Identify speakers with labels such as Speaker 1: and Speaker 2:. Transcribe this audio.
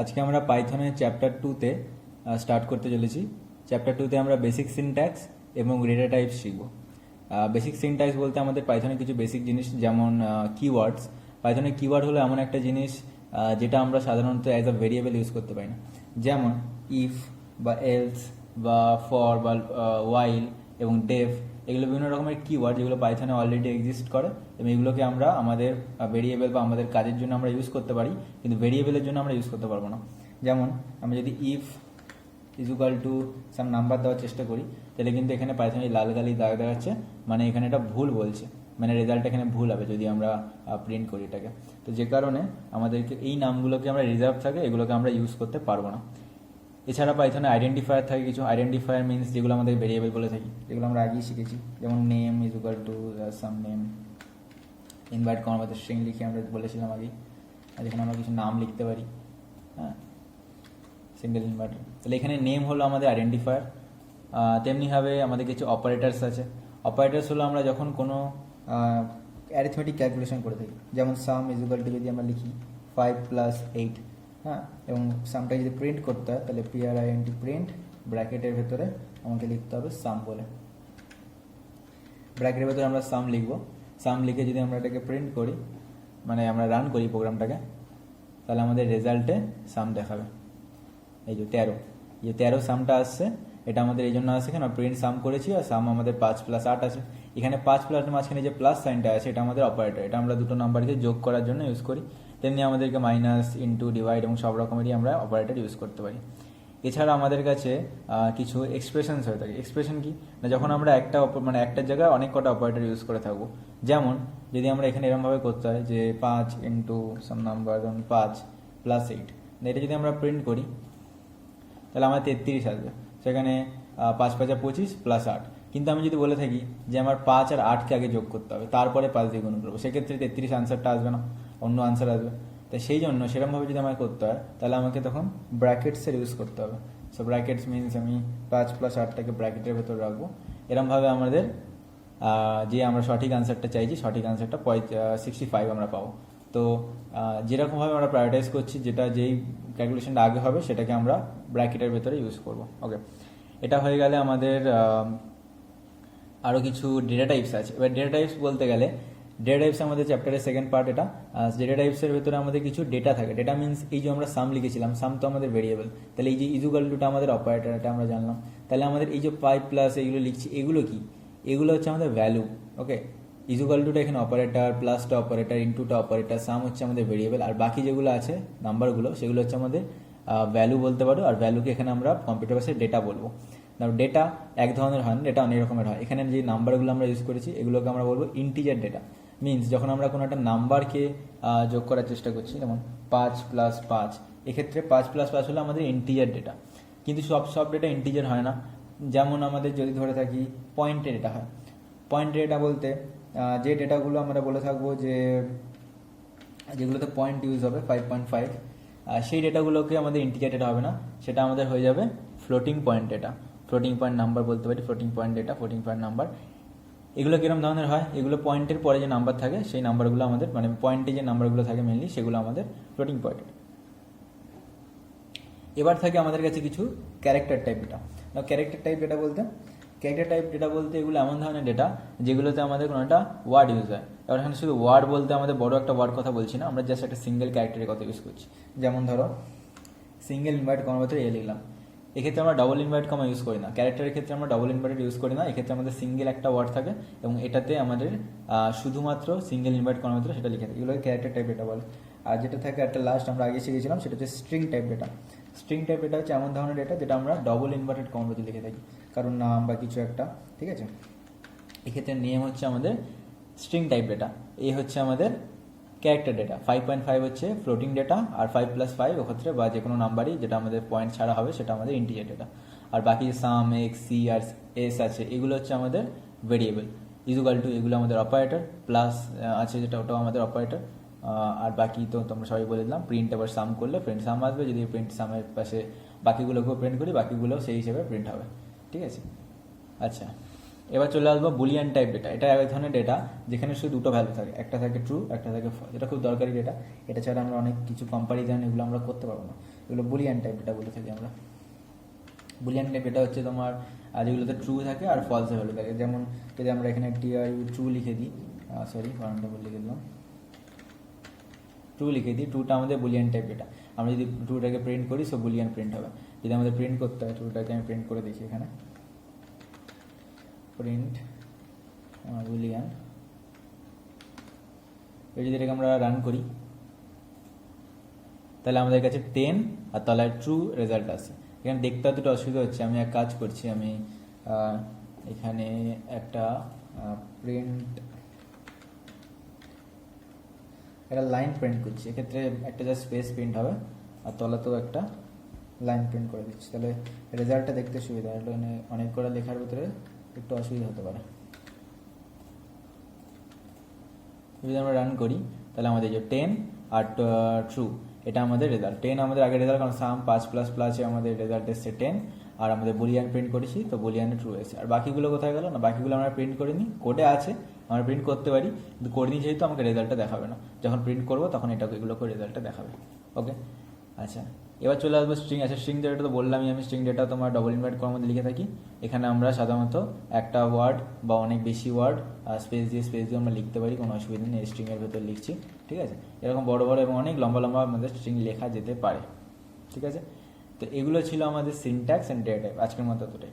Speaker 1: আজকে আমরা পাইথনের chapter 2-তে start করতে চলেছি। চ্যাপ্টার 2-তে আমরা বেসিক সিনট্যাক্স এবং ডেটা টাইপস শিখব। বেসিক সিনট্যাক্স বলতে আমাদের পাইথনের কিছু বেসিক জিনিস, যেমন কিওয়ার্ডস। পাইথনের কিওয়ার্ড হলো এমন একটা জিনিস যেটা আমরা সাধারণত অ্যাজ আ ভেরিয়েবল ইউজ করতে পারি না, যেমন ইফ বা এলস বা ফর বা ওয়াইল এবং ডেফ। এগুলো বিভিন্ন রকমের কিওয়ার্ড যেগুলো পাইথনে অলরেডি এক্সিস্ট করে, এবং এগুলোকে আমরা আমাদের ভেরিয়েবল বা আমাদের কাজের জন্য আমরা ইউজ করতে পারি, কিন্তু ভেরিয়েবলের জন্য আমরা ইউজ করতে পারবো না। যেমন আমি যদি if equal to some number দেওয়ার চেষ্টা করি, তাহলে কিন্তু এখানে পাইথনে লাল কালি দাগ দেখাচ্ছে, মানে এখানে এটা ভুল বলছে, মানে রেজাল্ট এখানে ভুল হবে যদি আমরা প্রিন্ট করি এটাকে। তো যে কারণে আমাদেরকে এই নামগুলোকে আমরা রিজার্ভ থাকে, এগুলোকে আমরা ইউজ করতে পারবো না। এছাড়া পাইথনে আইডেন্টিফায়ার থাকে কিছু। আইডেন্টিফায়ার মিনস যেগুলো আমাদের ভেরিয়েবল বলে থাকি, যেগুলো আমরা আগেই শিখেছি, যেমন name equal to some name. Invite কমাতে স্ট্রিং লিখে আমরা বলেছিলাম আগেই, আর যেখানে আমরা কিছু নাম লিখতে পারি, হ্যাঁ, সিঙ্গেল ইনভার্টার। তাহলে এখানে নেম হলো আমাদের আইডেন্টিফায়ার। তেমনিভাবে আমাদের কিছু অপারেটার্স আছে। অপারেটার্স হলো আমরা যখন কোনো অ্যারিথমেটিক ক্যালকুলেশন করে থাকি, যেমন সাম ইজুকাল টু যদি আমরা লিখি 5 + 8, হ্যাঁ, এবং সামটা যদি প্রিন্ট করতে হয় তাহলে print প্রিন্ট ব্র্যাকেটের ভেতরে আমাকে লিখতে হবে সাম বলে। ব্র্যাকেটের ভেতরে আমরা সাম লিখবো। সাম লিখে যদি আমরা এটাকে প্রিন্ট করি, মানে আমরা রান করি প্রোগ্রামটাকে, তাহলে আমাদের রেজাল্টে সাম দেখাবে। এই যে 13 সামটা আসছে, এটা আমাদের এই জন্য আসছে কেন, প্রিন্ট সাম করেছি আর সাম আমাদের 5 + 8 আছে। এখানে 5 + মাঝখানে যে প্লাস সাইনটা আছে, এটা আমাদের অপারেটর, এটা আমরা দুটো নাম্বারকে যোগ করার জন্য ইউজ করি। তেমনি আমাদেরকে মাইনাস, ইন্টু, ডিভাইড এবং সব রকমেরই আমরা অপারেটর ইউজ করতে পারি। এছাড়া আমাদের কাছে কিছু এক্সপ্রেশনস হয়ে থাকে। এক্সপ্রেশন কি না, যখন আমরা একটার জায়গায় অনেক কটা অপারেটর ইউজ করে থাকবো। যেমন যদি আমরা এখানে এরকমভাবে করতে হয় যে 5 ইন্টু সাম নাম্বার 5 + 8, এটা যদি আমরা প্রিন্ট করি তাহলে আমার 33 আসবে। সেখানে 5 × 5 = 25 + 8। কিন্তু আমি যদি বলে থাকি যে আমার 5 আর 8কে আগে যোগ করতে হবে, তারপরে 5 দিয়ে গুণ করবো, সেক্ষেত্রে 33 আনসারটা আসবে না, অন্য আনসার আসবে। তাই সেই জন্য সেরকমভাবে যদি আমাকে করতে হয়, তাহলে আমাকে তখন ব্র্যাকেটসের ইউজ করতে হবে। সো ব্র্যাকেটস মিনস আমি 5 + 8টাকে ব্র্যাকেটের ভেতর রাখবো। এরকমভাবে আমাদের যে আমরা সঠিক আনসারটা চাইছি, সঠিক আনসারটা 65 আমরা পাবো। তো যেরকমভাবে আমরা প্রায়োরিটাইজ করছি, যেই ক্যালকুলেশনটা আগে হবে সেটাকে আমরা ব্র্যাকেটের ভেতরে ইউজ করব। ওকে, এটা হয়ে গেলে আমাদের আরও কিছু ডেটা টাইপস আছে। এবার ডেটা টাইপস বলতে গেলে, ডেটা টাইপস আমাদের চ্যাপ্টারের সেকেন্ড পার্ট। এটা ডেটা টাইপসের ভেতরে আমাদের কিছু ডেটা থাকে। ডেটা মিনস এই যে আমরা সাম লিখেছিলাম, সাম তো আমাদের ভেরিয়েবল, তাহলে এই যে ইজুকাল টুটা আমাদের অপারেটর, এটা আমরা জানলাম। তাহলে আমাদের এই যে 5+ এগুলো লিখছি, এগুলো কি, এগুলো হচ্ছে আমাদের ভ্যালু। ওকে, ইজুকাল টুটা এখানে অপারেটর, প্লাসটা অপারেটর, ইন্টুটা অপারেটর, সাম হচ্ছে আমাদের ভেরিয়েবল, আর বাকি যেগুলো আছে নাম্বারগুলো, সেগুলো হচ্ছে আমাদের ভ্যালু বলতে পারো। আর ভ্যালুকে এখানে আমরা কম্পিউটার ভাষায় ডেটা বলবো। ডেটা এক ধরনের হয় না, ডেটা অনেক রকমের হয়। এখানে যে নাম্বারগুলো আমরা ইউজ করেছি, এগুলোকে আমরা বলবো ইন্টিজার ডেটা। মিনস যখন আমরা কোনো একটা নাম্বারকে যোগ করার চেষ্টা করছি, যেমন 5 + 5, এক্ষেত্রে 5 + 5 হলো আমাদের ইন্টিজার ডেটা। কিন্তু সব ডেটা ইন্টিজার হয় না। যেমন আমাদের যদি ধরে থাকি পয়েন্টের ডেটা হয়। পয়েন্টের ডেটা বলতে যে ডেটাগুলো আমরা বলে থাকবো যে যেগুলোতে পয়েন্ট ইউজ হবে 5.5, সেই ডেটাগুলোকে আমাদের ইন্টিজার ডেটা হবে না, সেটা আমাদের হয়ে যাবে floating point data. Floating point number বলতে পারি, floating point data, floating point number. এগুলো কিরকম ধরনের হয়, এগুলো পয়েন্টের পরে যে নাম্বার থাকে, সেই নাম্বারগুলো আমাদের, মানে পয়েন্টে যে নাম্বারগুলো থাকে মেনলি, সেগুলো আমাদের ফ্লোটিং পয়েন্ট। এবার থাকে আমাদের কাছে কিছু character type data. Character type data বলতে এগুলো এমন ধরনের ডেটা যেগুলোতে আমাদের কোনো একটা ওয়ার্ড ইউজ হয়। এবার এখানে শুধু ওয়ার্ড বলতে আমাদের বড় একটা ওয়ার্ড কথা বলছি না, আমরা জাস্ট একটা সিঙ্গেল ক্যারেক্টারের কথা ইউজ করছি। যেমন ধরো সিঙ্গেল ইনভার্ট কমার ভেতরে লিখলাম, এক্ষেত্রে আমরা ডবল ইনভার্ট কমা ইউজ করি না। ক্যারেক্টারের ক্ষেত্রে আমরা ডবল ইনভার্টেড ইউজ করি না, এক্ষেত্রে আমাদের সিঙ্গেল একটা ওয়ার্ড থাকে, এবং এটাতে আমাদের শুধুমাত্র সিঙ্গেল ইনভার্ট কমার ভেতরে সেটা লিখে থাকে। এগুলোকে ক্যারেক্টার টাইপ ডেটা বলে। আর যেটা থাকে একটা লাস্ট আমরা আগে শিখেছিলাম, সেটা হচ্ছে string type data. String type data হচ্ছে এমন ধরনের ডেটা যেটা আমরা ডবল ইনভার্টেড কমার ভেতরে লিখে থাকি, কারণ নাম বা কিছু একটা, ঠিক আছে। এক্ষেত্রে নেম হচ্ছে আমাদের স্ট্রিং টাইপ ডেটা, এই হচ্ছে আমাদের ক্যারেক্টার ডেটা। 5.5 হচ্ছে ফ্লোটিং ডেটা, আর 5 + 5 ওক্ষেত্রে বা যে কোনো নাম্বারই যেটা আমাদের পয়েন্ট ছাড়া হবে, সেটা আমাদের ইন্টিজার ডেটা। আর বাকি সাম, এক্স, সি আর এস আছে, এগুলো হচ্ছে আমাদের ভেরিয়েবল। ইজুকাল টু এগুলো আমাদের অপারেটর, প্লাস আছে যেটা, ওটাও আমাদের অপারেটর। আর বাকি তো তোমরা সবাই বলে দিলাম, প্রিন্ট আবার সাম করলে প্রিন্ট সাম আসবে, যদি প্রিন্ট সামের পাশে বাকিগুলোকেও প্রিন্ট করি, বাকিগুলোও সেই হিসেবে প্রিন্ট হবে, ঠিক আছে। আচ্ছা, এবার চলে আসবো বুলিয়ান টাইপ ডেটা। এটা এক ধরনের ডেটা যেখানে শুধু দুটো ভ্যালু থাকে, একটা থাকে ট্রু, একটা থাকে ফলস। এটা খুব দরকারি ডেটা। এটা ছাড়া আমরা অনেক কিছু কম্পারিজন এগুলো আমরা করতে পারবো না। এগুলো বুলিয়ান টাইপ ডেটা বলে থাকি আমরা। বুলিয়ান টাইপ ডেটা হচ্ছে তোমার যেগুলোতে ট্রু থাকে আর ফলসে ভ্যালু থাকে। যেমন যদি আমরা এখানে ট্রু লিখে দিই, সরি বানানটা ভুল লিখে দিলাম, ট্রু লিখে দিই, ট্রুটা আমাদের বুলিয়ান টাইপ ডেটা। আমরা যদি ট্রুটাকে প্রিন্ট করি সো বুলিয়ান প্রিন্ট হবে। যদি আমাদের প্রিন্ট করতে হয়, ট্রুটাকে আমি প্রিন্ট করে দিচ্ছি এখানে, প্রিন্ট বুলিয়ান। যদি এটাকে আমরা রান করি তাহলে আমাদের কাছে 10 আর তলায় ট্রু রেজাল্ট আসে। এখানে দেখতে অতটা অসুবিধা হচ্ছে, আমি এক কাজ করছি, আমি এখানে একটা প্রিন্ট, একটা লাইন প্রিন্ট করছি। এক্ষেত্রে একটা জাস্ট স্পেস প্রিন্ট হবে আর তলাতেও একটা লাইন প্রিন্ট করে দিচ্ছি, তাহলে রেজাল্টটা দেখতে সুবিধা হয়। অনেক করে লেখার ভিতরে একটু অসুবিধা হতে পারে। যদি আমরা রান করি তাহলে আমাদের যে 10 আর ট্রু, এটা আমাদের রেজাল্ট। 10 আমাদের আগে রেজাল্ট, কারণ সাম 5 প্লাস প্লাসে আমাদের রেজাল্ট এসছে 10, আর আমাদের বুলিয়ান প্রিন্ট করেছি তো বুলিয়ানে ট্রু এসেছে। আর বাকিগুলো কোথায় গেল না, বাকিগুলো আমরা প্রিন্ট করিনি, কোডে আছে, আমরা প্রিন্ট করতে পারি, কিন্তু করিনি যেহেতু আমাকে রেজাল্টটা দেখাবে না। যখন প্রিন্ট করবো তখন এগুলো করে রেজাল্টটা দেখাবে। ওকে, আচ্ছা এবার চলে আসবো স্ট্রিং। আচ্ছা স্ট্রিং ডেটা তো বললামই আমি, স্ট্রিং ডেটা তোমার ডবল ইনভার্ট করার মধ্যে লিখে থাকি। এখানে আমরা সাধারণত একটা ওয়ার্ড বা অনেক বেশি ওয়ার্ড স্পেস দিয়ে আমরা লিখতে পারি, কোনো অসুবিধা নেই। স্ট্রিংয়ের ভেতর লিখছি, ঠিক আছে। এরকম বড় বড় এবং অনেক লম্বা লম্বা আমাদের স্ট্রিং লেখা যেতে পারে, ঠিক আছে। তো এগুলো ছিল আমাদের সিনট্যাক্স অ্যান্ড ডেটা টাইপ। আজকের মতো এতটাই।